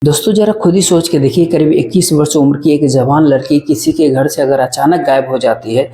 दोस्तों जरा खुद ही सोच के देखिए, करीब 21 वर्ष उम्र की एक जवान लड़की किसी के घर से अगर अचानक गायब हो जाती है।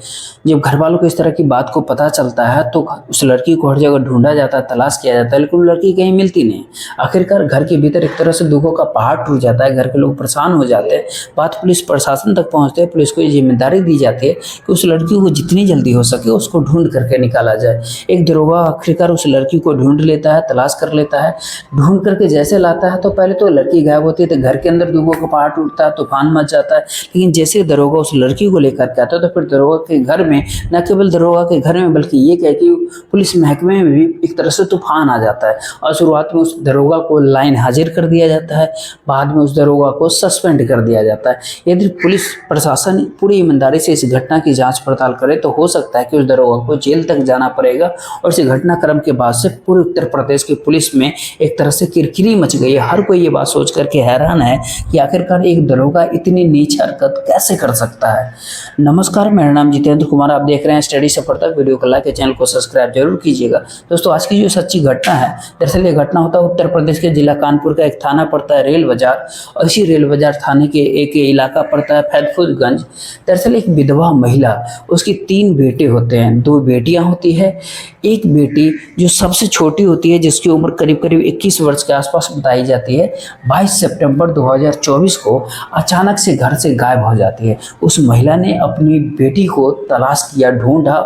जब घर वालों को इस तरह की बात को पता चलता है तो उस लड़की को हर जगह ढूंढा जाता है, तलाश किया जाता है, लेकिन वो लड़की कहीं मिलती नहीं। आखिरकार घर के भीतर एक तरह से दुखों का पहाड़ टूट जाता है, घर के लोग परेशान हो जाते हैं। बात पुलिस प्रशासन तक पहुंचते हैं। पुलिस को ये जिम्मेदारी दी जाती है कि उस लड़की को जितनी जल्दी हो सके उसको ढूंढ करके निकाला जाए। एक दरोगा आखिरकार उस लड़की को ढूंढ लेता है, तलाश कर लेता है। ढूंढ करके जैसे लाता है तो पहले तो लड़की गायब होती है, तो घर के अंदर दुखों का पहाड़ टूटता है, तूफान मच जाता है। लेकिन जैसे दरोगा उस लड़की को लेकर के आता है तो फिर दरोगा के घर में, न केवल दरोगा के घर में बल्कि ये कह कि पुलिस महकमे में भी एक तरह से तूफान आ जाता है। और शुरुआत में उस दरोगा को लाइन हाजिर कर दिया जाता है, बाद में उस दरोगा को सस्पेंड कर दिया जाता है। यदि पुलिस प्रशासन पूरी ईमानदारी से इस घटना की जांच पड़ताल करे तो हो सकता है कि उस दरोगा को जेल तक जाना पड़ेगा। और इस घटनाक्रम के बाद से पूरे उत्तर प्रदेश की पुलिस में एक तरह से किरकिरी मच गई है। हर कोई ये बात सोच करके हैरान है कि आखिरकार एक दरोगा इतनी नीच हरकत कैसे कर सकता है। नमस्कार, मेरा नाम जितेंद्र कुमार, आप देख रहे हैं स्टडी सफर तक। वीडियो को लाइक, चैनल को सब्सक्राइब जरूर कीजिएगा। दोस्तों आज की जो सच्ची घटना है, दरअसल ये घटना होता है उत्तर प्रदेश के जिला कानपुर का। एक थाना पड़ता है रेल बाजार, और इसी रेल बाजार थाने के एक इलाका पड़ता है फैजपुरगंज। दरअसल एक विधवा महिला, उसकी 3 बेटे होते हैं, 2 बेटियां होती है। एक बेटी जो सबसे छोटी होती है, जिसकी उम्र करीब करीब 21 वर्ष के आसपास बताई जाती है, 22 सितंबर 2024 को अचानक से घर से गायब हो जाती है। उस महिला ने अपनी बेटी को तलाश किया, ढूंढा,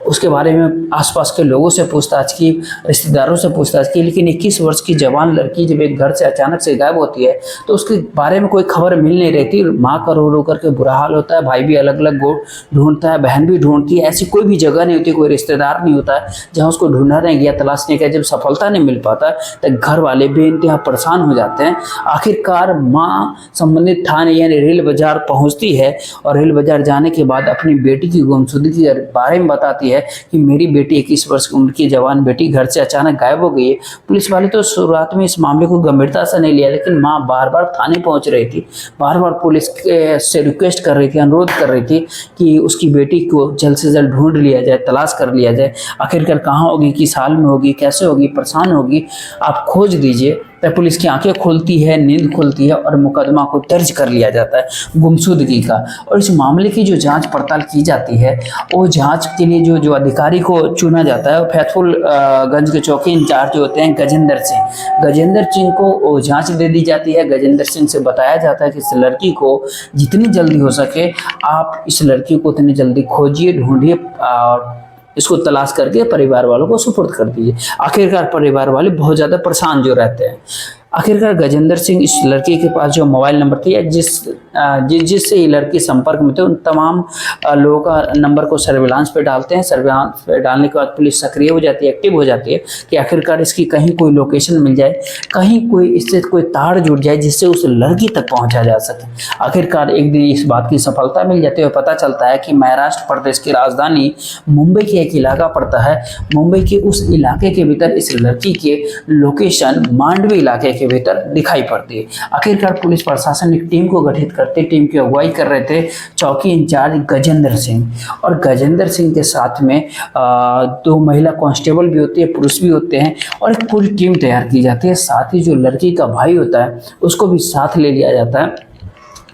उसके बारे में आसपास के लोगों से पूछताछ की, रिश्तेदारों से पूछताछ की, लेकिन 21 वर्ष की जवान लड़की जब एक घर से अचानक से गायब होती है तो उसके बारे में कोई खबर मिल नहीं रहती। माँ का रो रो करके बुरा हाल होता है, भाई भी अलग अलग ढूंढता है, बहन भी ढूंढती है। ऐसी कोई भी जगह नहीं होती, कोई रिश्तेदार नहीं होता है जहाँ उसको ढूंढा नहीं गया, तलाशने का जब सफलता नहीं मिल पाता तो घर वाले बेइंतहा परेशान हो जाते हैं। आखिरकार माँ संबंधित थाने यानी रेल बाजार पहुंचती है, और रेल बाजार जाने के बाद अपनी बेटी की गुमशुदगी के बारे में बताती है कि मेरी बेटी 21 वर्ष की उम्र की जवान बेटी घर से अचानक गायब हो गई है। पुलिस वाले तो शुरुआत में इस मामले को गंभीरता से नहीं लिया, लेकिन माँ बार बार थाने पहुंच रही थी, बार बार पुलिस से रिक्वेस्ट कर रही थी, अनुरोध कर रही थी कि उसकी बेटी को जल्द से जल्द ढूंढ लिया जाए, तलाश कर लिया जाए। आखिरकार कहाँ होगी, किस हाल में होगी, कैसे होगी, परेशान होगी, आप खोज दीजिए। तब पुलिस की आंखें खुलती है, नींद खुलती है, और मुकदमा को दर्ज कर लिया जाता है गुमशुदगी का। और इस मामले की जो जांच पड़ताल की जाती है, वो जांच के लिए जो अधिकारी को चुना जाता है, वो फैजपुरगंज के चौकी इंचार्ज होते हैं गजेंद्र सिंह। गजेंद्र सिंह को वो जांच दे दी जाती है। गजेंद्र सिंह से बताया जाता है कि इस लड़की को जितनी जल्दी हो सके आप इस लड़की को उतनी जल्दी खोजिए, ढूंढिए, और इसको तलाश करके परिवार वालों को सुपुर्द कर दीजिए। आखिरकार परिवार वाले बहुत ज़्यादा परेशान जो रहते हैं। आखिरकार गजेंद्र सिंह इस लड़की के पास जो मोबाइल नंबर थी या जिससे ये लड़की संपर्क में थे, उन तमाम लोगों का नंबर को सर्विलांस पे डालते हैं। सर्विलांस पे डालने के बाद पुलिस सक्रिय हो जाती है, एक्टिव हो जाती है कि आखिरकार इसकी कहीं कोई लोकेशन मिल जाए, कहीं कोई इससे कोई तार जुड़ जाए जिससे उस लड़की तक पहुंचा जा सके। आखिरकार एक दिन इस बात की सफलता मिल जाती है। पता चलता है कि महाराष्ट्र प्रदेश की राजधानी मुंबई के एक इलाका पड़ता है। मुंबई के उस इलाके के भीतर इस लड़की के लोकेशन मांडवी इलाके के भीतर दिखाई पड़ती है। आखिरकार पुलिस प्रशासन एक टीम को गठित करते, टीम की अगुवाई कर रहे थे चौकी इंचार्ज गजेंद्र सिंह, और गजेंद्र सिंह के साथ में 2 महिला कांस्टेबल भी होती है, पुरुष भी होते हैं, और एक पूरी टीम तैयार की जाती है। साथ ही जो लड़की का भाई होता है उसको भी साथ ले लिया जाता है।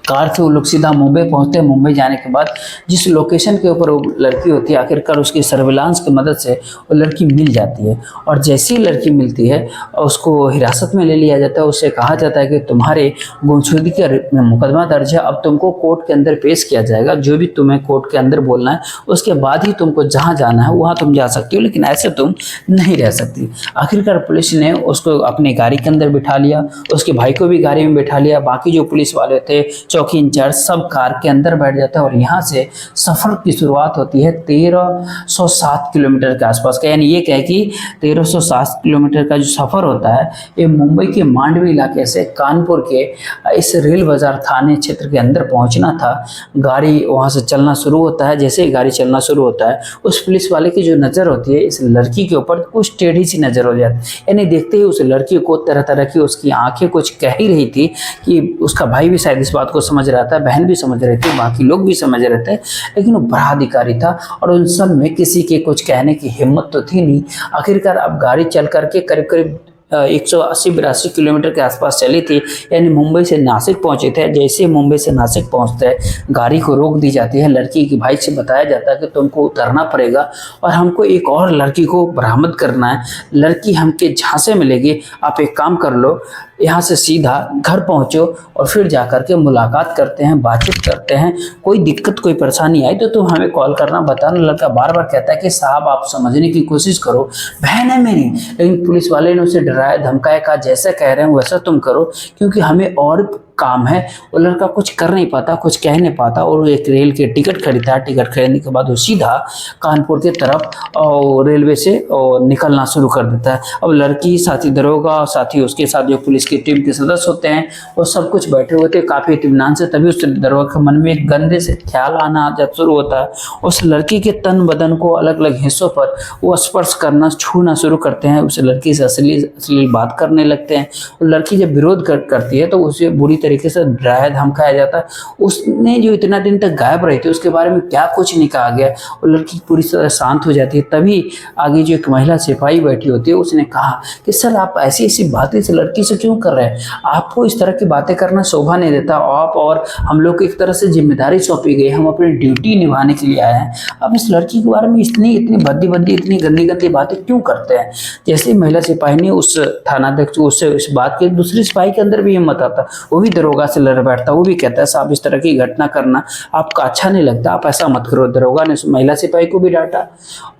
कार से वो लोग सीधा मुंबई पहुंचते हैं। मुंबई जाने के बाद जिस लोकेशन के ऊपर वो लड़की होती है, आखिरकार उसकी सर्विलांस की मदद से वो लड़की मिल जाती है। और जैसी लड़की मिलती है उसको हिरासत में ले लिया जाता है। उससे कहा जाता है कि तुम्हारे गुमशुदगी का मुकदमा दर्ज है, अब तुमको कोर्ट के अंदर पेश किया जाएगा। जो भी तुम्हें कोर्ट के अंदर बोलना है उसके बाद ही तुमको जहाँ जाना है वहाँ तुम जा सकती हो, लेकिन ऐसे तुम नहीं रह सकती। आखिरकार पुलिस ने उसको अपनी गाड़ी के अंदर बिठा लिया, उसके भाई को भी गाड़ी में बिठा लिया, बाकी जो पुलिस वाले थे, चौकी इंचार्ज, सब कार के अंदर बैठ जाता है। और यहाँ से सफर की शुरुआत होती है 1307 किलोमीटर के आसपास का। यानी ये कहे कि 1307 किलोमीटर का जो सफर होता है ये मुंबई के मांडवी इलाके से कानपुर के इस रेल बाजार थाने क्षेत्र के अंदर पहुंचना था। गाड़ी वहाँ से चलना शुरू होता है। जैसे ही गाड़ी चलना शुरू होता है उस पुलिस वाले की जो नज़र होती है इस लड़की के ऊपर कुछ टेढ़ी सी नज़र हो जाती है। यानी देखते ही उस लड़की को तरह तरह की उसकी आंखें कुछ कह ही रही थी कि उसका भाई भी शायद इस बात को समझ रहा था, बहन भी समझ रही थी, बाकी लोग भी समझ रहे थे, लेकिन वो बड़ा अधिकारी था और उन सब में किसी के कुछ कहने की हिम्मत तो थी नहीं। आखिरकार अब गाड़ी चल करके करीब करीब 180-82 किलोमीटर के आसपास चली थी, यानी मुंबई से नासिक पहुंचे थे। जैसे मुंबई से नासिक पहुंचते हैं, गाड़ी को रोक दी जाती है। लड़की के भाई से बताया जाता है कि तुमको उतरना पड़ेगा और हमको एक और लड़की को बरामद करना है। लड़की हमके झांसे मिलेगी, आप एक काम कर लो, यहाँ से सीधा घर पहुँचो और फिर जा कर के मुलाकात करते हैं, बातचीत करते हैं। कोई दिक्कत कोई परेशानी आई तो तुम हमें कॉल करना, बताना। लड़का बार बार कहता है कि साहब आप समझने की कोशिश करो, बहन है मेरी। लेकिन पुलिस वाले ने उसे डराया धमकाया, कहा जैसा कह रहे हैं वैसा तुम करो, क्योंकि हमें और काम है। वो लड़का कुछ कर नहीं पाता, कुछ कह नहीं पाता और एक रेल के टिकट खरीदा। टिकट खरीदने के बाद वो सीधा कानपुर की तरफ और रेलवे से निकलना शुरू कर देता है। अब लड़की, साथी दरोगा, साथी उसके साथ जो पुलिस की टीम के सदस्य होते हैं, वो सब कुछ बैठे हुए थे काफ़ी इत्मीनान से। तभी उस दरोगा के मन में एक गंदे से ख्याल आना जब शुरू होता है। उस लड़की के तन बदन को अलग अलग हिस्सों पर वो स्पर्श करना, छूना शुरू करते हैं। उस लड़की से असली बात करने लगते हैं। लड़की जब विरोध करती है तो उसे बुरी तरीके से डराया धमकाया जाता है। उसने जो इतना दिन तक गायब रही थी उसके बारे में क्या कुछ नहीं कहा गया। और लड़की पूरी तरह शांत हो जाती है। तभी आगे जो एक महिला सिपाही बैठी होती है, उसने कहा कि सर आप ऐसी ऐसी बातें इस लड़की से क्यों कर रहे हैं? आपको इस तरह की बातें करना शोभा नहीं देता। आप और हम लोग को एक तरह से जिम्मेदारी सौंपी गई, हम अपनी ड्यूटी निभाने के लिए आए हैं। अब इस लड़की के बारे में इतनी भद्दी इतनी गंदी गंदी बातें क्यों करते हैं? जैसे महिला सिपाही ने उस थानाध्यक्ष को उससे इस बात की, दूसरी सिपाही के अंदर भी हिम्मत आता, वो भी दरोगा से लड़ बैठता। वो भी कहता है साहब इस तरह की घटना करना आपका अच्छा नहीं लगता, आप ऐसा मत करो। दरोगा ने महिला सिपाही को भी डांटा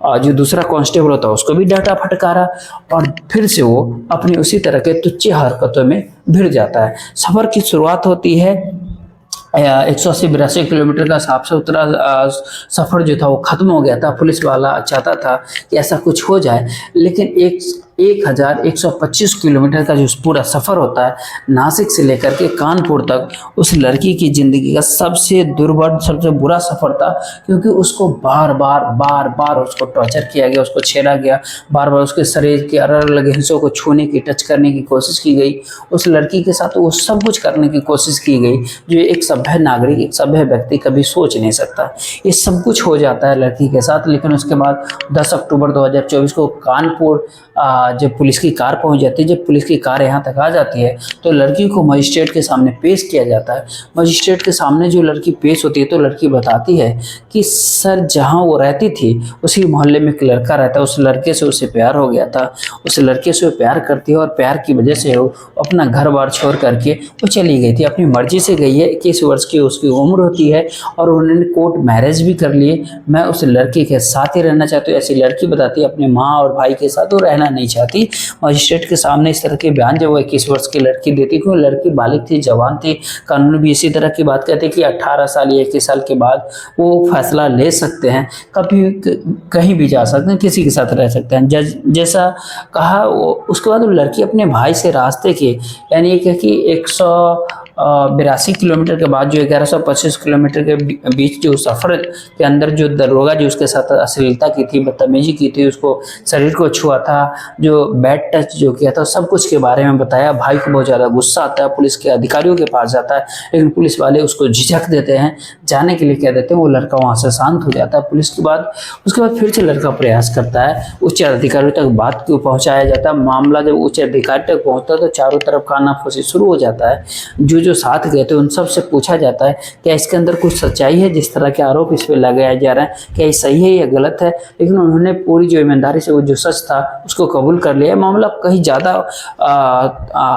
और जो दूसरा कांस्टेबल होता है उसको भी डांटा फटकारा और फिर से वो अपनी उसी तरह के तुच्छ हरकतों में भिड़ जाता है। सफर की शुरुआत होती है 180-82 किलोमीटर का साफ सुथरा सफ़र जो था वो ख़त्म हो गया था। पुलिस वाला चाहता था कि ऐसा कुछ हो जाए, लेकिन 1125 किलोमीटर का जो पूरा सफ़र होता है नासिक से लेकर के कानपुर तक, उस लड़की की ज़िंदगी का सबसे दुर्भर, सबसे बुरा सफ़र था। क्योंकि उसको बार बार उसको टॉर्चर किया गया, उसको छेड़ा गया, बार बार उसके शरीर के अलग अलग हिस्सों को छूने की, टच करने की कोशिश की गई। उस लड़की के साथ वो सब कुछ करने की कोशिश की गई जो एक सभ्य नागरिक, एक सभ्य व्यक्ति कभी सोच नहीं सकता। ये सब कुछ हो जाता है लड़की के साथ। लेकिन उसके बाद 10 अक्टूबर 2024 को कानपुर जब पुलिस की कार पहुंच जाती है, जब पुलिस की कार यहाँ तक आ जाती है तो लड़की को मजिस्ट्रेट के सामने पेश किया जाता है। मजिस्ट्रेट के सामने जो लड़की पेश होती है तो लड़की बताती है कि सर जहाँ वो रहती थी उसी मोहल्ले में एक लड़का रहता है, उस लड़के से उसे प्यार हो गया था। उस लड़के से वो प्यार करती है और प्यार की वजह से वो अपना घर बार छोड़ करके वो चली गई थी, अपनी मर्जी से गई है। 21 वर्ष की उसकी उम्र होती है और उन्होंने कोर्ट मैरिज भी कर लिए। मैं उस लड़की के साथ ही रहना चाहती हूँ, ऐसी लड़की बताती है। अपने माँ और भाई के साथ वो रहना नहीं चाहती। मजिस्ट्रेट के सामने इस तरह के बयान जब वो 21 वर्ष की लड़की देती, क्योंकि लड़की बालिग थी, जवान थी, कानून भी इसी तरह की बात कहते कि 18 साल या 21 साल के बाद वो फैसला ले सकते हैं, कभी कहीं भी जा सकते हैं, किसी के साथ रह सकते हैं। जज जैसा कहा उसके बाद वो लड़की अपने भाई से रास्ते के, यानी एक है कि 182 किलोमीटर के बाद जो 1125 किलोमीटर के बीच जो सफ़र के अंदर जो दरोगा जो उसके साथ अश्लीलता की थी, बदतमीजी की थी, उसको शरीर को छुआ था, जो बैड टच जो किया था, सब कुछ के बारे में बताया। भाई को बहुत ज़्यादा गुस्सा आता है, पुलिस के अधिकारियों के पास जाता है, लेकिन पुलिस वाले उसको झिझक देते हैं, जाने के लिए कह देते हैं। वो लड़का वहाँ से शांत हो जाता है। पुलिस के बाद उसके बाद फिर से लड़का प्रयास करता है, उच्च अधिकारियों तक बात को पहुँचाया जाता है। मामला जब उच्च अधिकारी तक पहुँचता है तो चारों तरफ कानाफूसी शुरू हो जाता है। जो साथ गए थे उन सब से पूछा जाता है क्या इसके अंदर कुछ सच्चाई है, जिस तरह के आरोप इस पे लगाया जा रहा है, क्या ये सही है या गलत है। लेकिन उन्होंने पूरी जो ईमानदारी से वो जो सच था उसको कबूल कर लिया। मामला कहीं ज़्यादा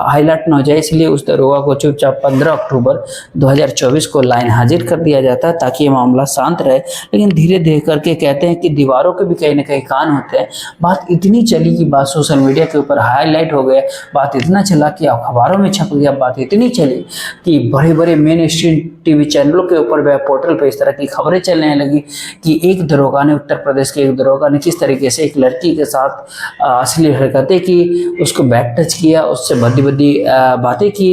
हाईलाइट न हो जाए इसलिए उस दरोगा को चुपचाप 15 अक्टूबर 2024 को लाइन हाजिर कर दिया जाता है ताकि ये मामला शांत रहे। लेकिन धीरे धीरे करके कहते हैं कि दीवारों के भी कहीं ना कहीं कान होते हैं। बात इतनी चली कि बात सोशल मीडिया के ऊपर हाईलाइट हो गया, बात इतना चला कि अखबारों में छप गया, बात इतनी चली कि बड़े बड़े मेन स्ट्रीम टीवी चैनलों के ऊपर व पोर्टल पर इस तरह की खबरें चलने लगी कि एक दरोगा ने, उत्तर प्रदेश के एक दरोगा ने किस तरीके से एक लड़की के साथ अश्लील हरकतें की, उसको बैक टच किया, उससे भद्दी बातें की।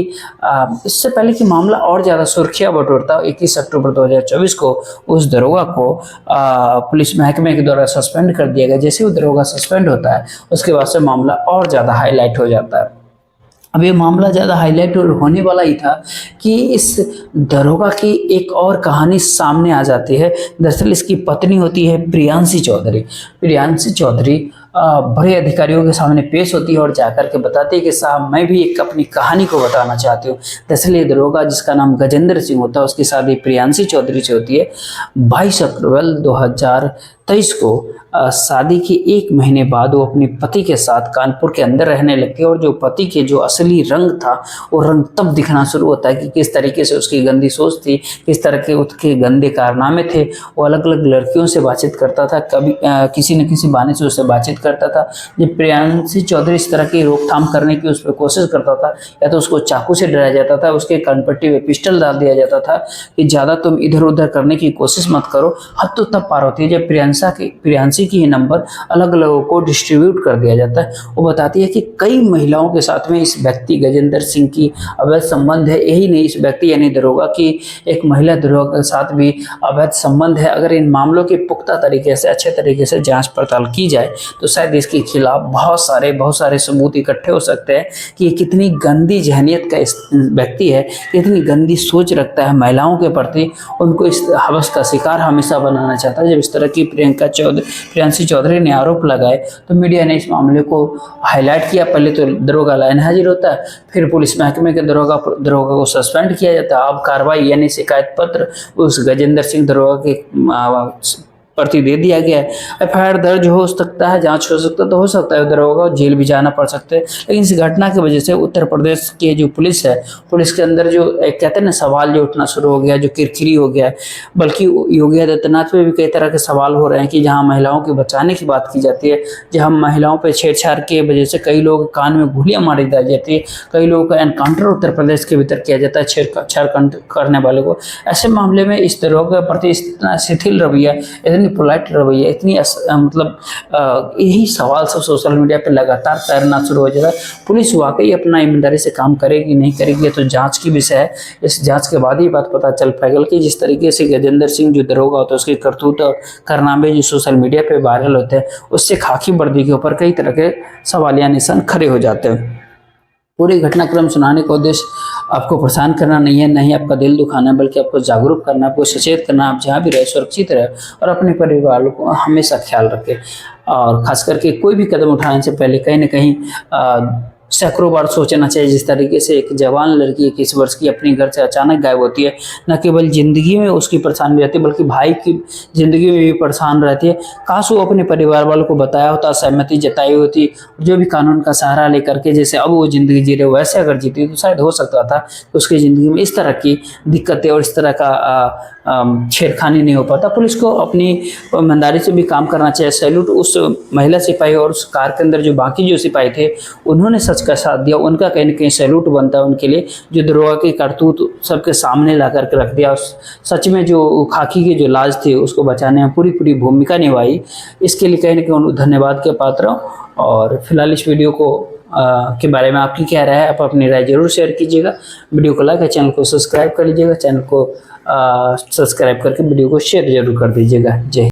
इससे पहले कि मामला और ज़्यादा सुर्खियाँ बटोरता, 21 अक्टूबर 2024 को उस दरोगा को पुलिस महकमे के द्वारा सस्पेंड कर दिया गया। जैसे वो दरोगा सस्पेंड होता है उसके बाद से मामला और ज़्यादा हाईलाइट हो जाता है। अब ये मामला ज़्यादा हाईलाइट होने वाला ही था कि इस दरोगा की एक और कहानी सामने आ जाती है। दरअसल इसकी पत्नी होती है प्रियांशी चौधरी। प्रियांशी चौधरी बड़े अधिकारियों के सामने पेश होती है और जाकर के बताती है कि साहब मैं भी एक अपनी कहानी को बताना चाहती हूँ। दरअसल ये दरोगा जिसका नाम गजेंद्र सिंह होता है, उसकी शादी प्रियांशी चौधरी से होती है 22 अप्रैल 2023 को। शादी के 1 महीने बाद वो अपने पति के साथ कानपुर के अंदर रहने लगती है और जो पति के जो असली रंग था वो रंग तब दिखना शुरू होता है कि किस तरीके से उसकी गंदी सोच थी, किस तरह के उसके गंदे कारनामे थे। वो अलग अलग लड़कियों से बातचीत करता था, कभी किसी न किसी बहाने से उससे बातचीत करता था। जब प्रियांशी चौधरी इस तरह की रोकथाम करने की उस पर कोशिश करता था, या तो उसको चाकू से डराया जाता था, उसके कनपट्टी में पिस्टल डाल दिया जाता था कि ज़्यादा तुम इधर उधर करने की कोशिश मत करो। हद तो तब पार होती है जब प्रियांशी की ही नंबर अलग अलग लोगों को डिस्ट्रीब्यूट कर दिया जाता है। वो बताती है कि कई महिलाओं के साथ में इस व्यक्ति गजेंद्र सिंह की अवैध संबंध है। यही नहीं, इस व्यक्ति यानी दरोगा की एक महिला दरोगा के साथ भी अवैध संबंध है। अगर इन मामलों की पुख्ता तरीके से, अच्छे तरीके से जांच पड़ताल की जाए तो शायद इसके खिलाफ बहुत सारे सबूत इकट्ठे हो सकते हैं कि ये कितनी गंदी जहनियत का व्यक्ति है, कितनी गंदी सोच रखता है महिलाओं के प्रति, उनको इस हवस का शिकार हमेशा बनाना चाहता है। जब इस तरह की प्रियांशी चौधरी ने आरोप लगाए तो मीडिया ने इस मामले को हाईलाइट किया। पहले तो दरोगा लाइन हाजिर होता है, फिर पुलिस महकमे के दरोगा को सस्पेंड किया जाता है। अब कार्रवाई यानी शिकायत पत्र उस गजेंद्र सिंह दरोगा के प्रति दे दिया गया है। एफआईआर दर्ज हो सकता है, जांच हो सकता है, तो हो सकता है दरोगा जेल भी जाना पड़ सकता है। लेकिन इस घटना की वजह से उत्तर प्रदेश के जो पुलिस है, पुलिस के अंदर जो कहते हैं ना सवाल जो उठना शुरू हो गया, जो किरकिरी हो गया है। बल्कि योगी आदित्यनाथ पे भी कई तरह के सवाल हो रहे हैं कि जहाँ महिलाओं के बचाने की बात की जाती है, जहाँ महिलाओं पर छेड़छाड़ की वजह से कई लोग कान में गोलियां मारी जाती है, कई लोगों का एनकाउंटर उत्तर प्रदेश के भीतर किया जाता है छेड़छाड़ करने वाले को। ऐसे मामले में इस दरोगा के प्रति इतना शिथिल रवैया, इतनी पोलाइट रवैया, इतनी यही सवाल सब सोशल मीडिया पे लगातार तैरना शुरू हो जाता है। पुलिस वाकई अपना ईमानदारी से काम करेगी नहीं करेगी तो जांच की विषय है। इस जांच के बाद ही बात पता चल पाएगा कि जिस तरीके से गजेंद्र सिंह जो दरोगा होता है उसके करतूत और कारनामे जो सोशल मीडिया पे वायरल होते हैं, उससे खाकी वर्दी के ऊपर कई तरह के सवालिया निशान खड़े हो जाते हैं। पूरी घटनाक्रम सुनाने का उद्देश्य आपको परेशान करना नहीं है, नहीं आपका दिल दुखाना, बल्कि आपको जागरूक करना, आपको सचेत करना। आप जहाँ भी रहे सुरक्षित रहे और अपने परिवार को हमेशा ख्याल रखें। और खास करके कोई भी कदम उठाने से पहले कहीं ना कहीं सैकड़ों बार सोचना चाहिए। जिस तरीके से एक जवान लड़की 21 वर्ष की अपने घर से अचानक गायब होती है, न केवल जिंदगी में उसकी परेशानी रहती है बल्कि भाई की जिंदगी में भी परेशान रहती है। काश वो अपने परिवार वालों को बताया होता, सहमति जताई होती, जो भी कानून का सहारा लेकर के जैसे अब वो जिंदगी जी रहे वैसे अगर जीती तो शायद हो सकता था कि उसकी जिंदगी में इस तरह की दिक्कतें और इस तरह का छेड़खानी नहीं हो पाता। पुलिस को अपनी ईमानदारी से भी काम करना चाहिए। सैल्यूट उस महिला सिपाही और उस कार के अंदर जो बाकी जो सिपाही थे उन्होंने सच का साथ दिया, उनका कहीं ना कहीं सैल्यूट बनता है उनके लिए, जो दरोगा की करतूत सबके सामने ला करके रख दिया। सच में जो खाकी की जो लाज थी उसको बचाने में पूरी भूमिका निभाई, इसके लिए कहीं ना कहीं धन्यवाद के पात्र हूँ। और फिलहाल इस वीडियो को के बारे में आपकी क्या राय है, आप अपनी राय जरूर शेयर कीजिएगा। वीडियो को लाइक, चैनल को सब्सक्राइब कर लीजिएगा, चैनल को सब्सक्राइब करके वीडियो को शेयर जरूर कर दीजिएगा। जय